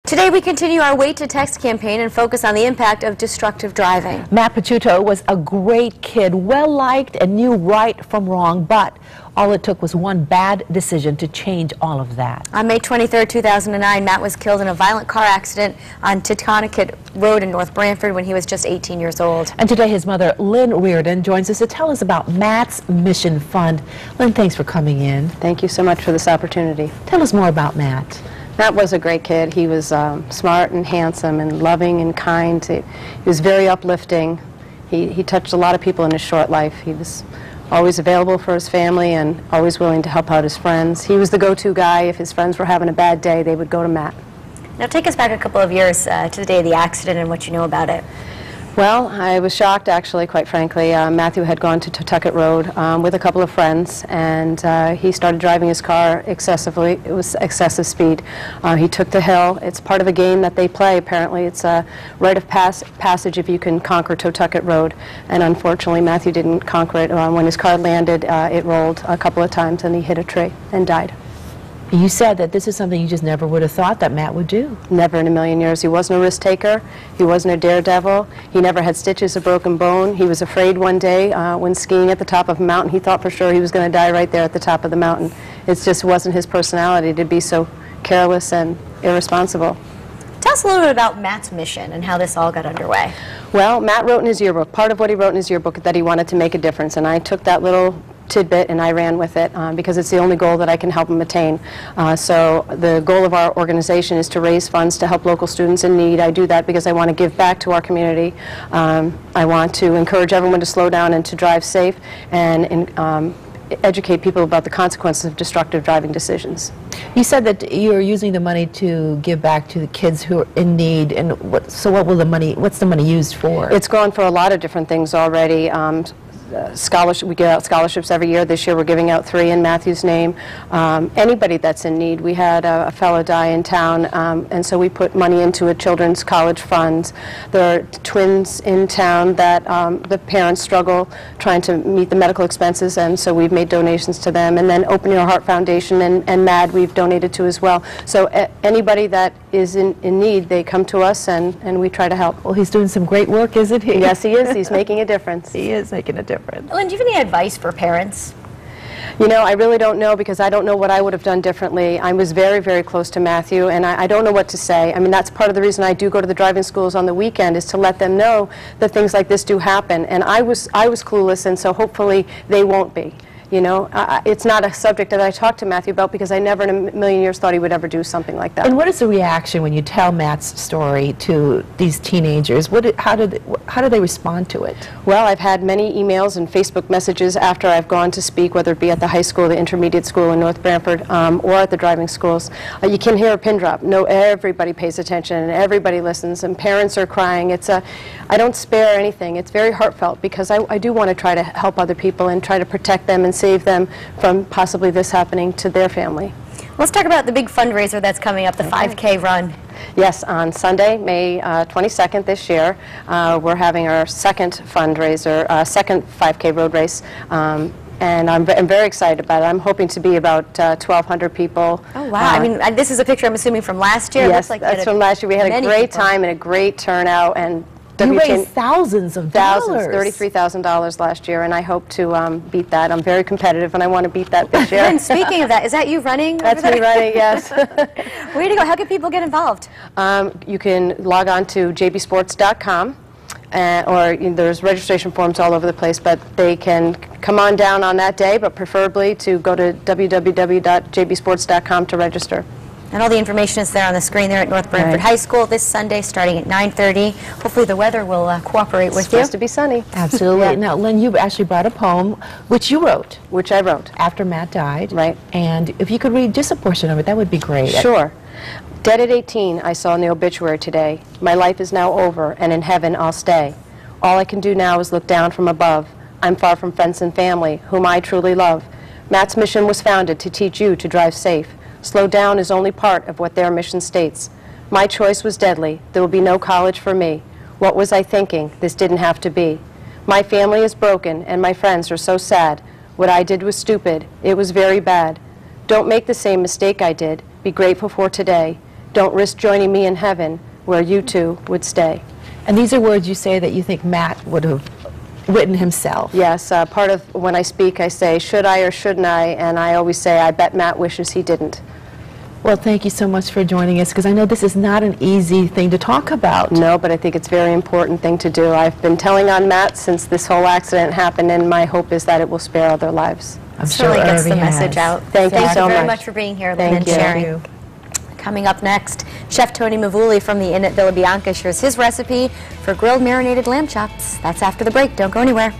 Today we continue our Wait to Text campaign and focus on the impact of destructive driving. Matt Picciuto was a great kid, well-liked and knew right from wrong, but all it took was one bad decision to change all of that. On May 23, 2009, Matt was killed in a violent car accident on Totoket Road in North Branford when he was just 18 years old. And today his mother, Lynn Reardon, joins us to tell us about Matt's Mission Fund. Lynn, thanks for coming in. Thank you so much for this opportunity. Tell us more about Matt. Matt was a great kid. He was smart and handsome and loving and kind. He was very uplifting. He touched a lot of people in his short life. He was always available for his family and always willing to help out his friends. He was the go-to guy. If his friends were having a bad day, they would go to Matt. Now take us back a couple of years to the day of the accident and what you know about it. Well, I was shocked, actually, quite frankly. Matthew had gone to Totoket Road with a couple of friends, and he started driving his car excessively. It was excessive speed. He took the hill. It's part of a game that they play, apparently. It's a rite of passage if you can conquer Totoket Road, and unfortunately Matthew didn't conquer it. When his car landed, it rolled a couple of times, and he hit a tree and died. You said that this is something you just never would have thought that Matt would do. Never in a million years. He wasn't a risk taker. He wasn't a daredevil. He never had stitches or broken bone. He was afraid one day when skiing at the top of a mountain. He thought for sure he was going to die right there at the top of the mountain. It just wasn't his personality to be so careless and irresponsible. Tell us a little bit about Matt's mission and how this all got underway. Well, Matt wrote in his yearbook, part of what he wrote in his yearbook, that he wanted to make a difference, and I took that little tidbit and I ran with it because it's the only goal that I can help him attain. So the goal of our organization is to raise funds to help local students in need. I do that because I want to give back to our community. I want to encourage everyone to slow down and to drive safe and educate people about the consequences of destructive driving decisions. You said that you're using the money to give back to the kids who are in need, and what's the money used for? It's gone for a lot of different things already. We give out scholarships every year. This year we're giving out 3 in Matthew's name. Anybody that's in need. We had a fellow die in town, and so we put money into a children's college fund. There are twins in town that the parents struggle trying to meet the medical expenses, and so we've made donations to them. And then Open Your Heart Foundation and MAD we've donated to as well. So anybody that is in need, they come to us and we try to help. Well, he's doing some great work, isn't he? Yes, he is. He's making a difference. He is making a difference. Lynn, do you have any advice for parents? You know, I really don't know because I don't know what I would have done differently. I was very, very close to Matthew, and I don't know what to say. I mean, that's part of the reason I do go to the driving schools on the weekend, is to let them know that things like this do happen. And I was clueless, and so hopefully they won't be. You know, it's not a subject that I talked to Matthew about because I never in a million years thought he would ever do something like that. And what is the reaction when you tell Matt's story to these teenagers? How do they respond to it? Well, I've had many emails and Facebook messages after I've gone to speak, whether it be at the high school, the intermediate school in North Branford, or at the driving schools. You can hear a pin drop. No, everybody pays attention and everybody listens, and parents are crying. I don't spare anything. It's very heartfelt because I do want to try to help other people and try to protect them and save them from possibly this happening to their family. Let's talk about the big fundraiser that's coming up, the 5K run. Yes, on Sunday, May 22nd this year, we're having our second fundraiser, second 5K road race. And I'm very excited about it. I'm hoping to be about 1,200 people. Oh, wow. I mean, this is a picture, I'm assuming, from last year. Yes, that's from last year. We had a great time and a great turnout. And you raised thousands of dollars. $33,000 last year, and I hope to beat that. I'm very competitive, and I want to beat that this year. And speaking of that, is that you running? That's me running, yes. Way to go. How can people get involved? You can log on to jbsports.com. Or there's registration forms all over the place, but they can come on down on that day, but preferably to go to www.jbsports.com to register. And all the information is there on the screen there at North Branford High School this Sunday starting at 9:30. Hopefully the weather will cooperate with you. It's supposed to be sunny. Absolutely. Yeah. Now, Lynn, you actually brought a poem, which you wrote. Which I wrote. After Matt died. Right. And if you could read just a portion of it, that would be great. Sure. Dead at 18, I saw in the obituary today. My life is now over, and in heaven I'll stay. All I can do now is look down from above. I'm far from friends and family, whom I truly love. Matt's mission was founded to teach you to drive safe. Slow down is only part of what their mission states. My choice was deadly. There will be no college for me. What was I thinking? This didn't have to be. My family is broken, and my friends are so sad. What I did was stupid. It was very bad. Don't make the same mistake I did. Be grateful for today. don't risk joining me in heaven where you two would stay. And these are words you say that you think Matt would have written himself. Yes, part of when I speak, I say, should I or shouldn't I? And I always say, I bet Matt wishes he didn't. Well, thank you so much for joining us, because I know this is not an easy thing to talk about. No, but I think it's a very important thing to do. I've been telling on Matt since this whole accident happened, and my hope is that it will spare other lives. I'm Certainly sure gets the Irving message has. out. Thank you so very much. much for being here, Lynn, Thank and you. sharing. Coming up next, Chef Tony Mavuli from the Inn at Villa Bianca shares his recipe for grilled marinated lamb chops. That's after the break. Don't go anywhere.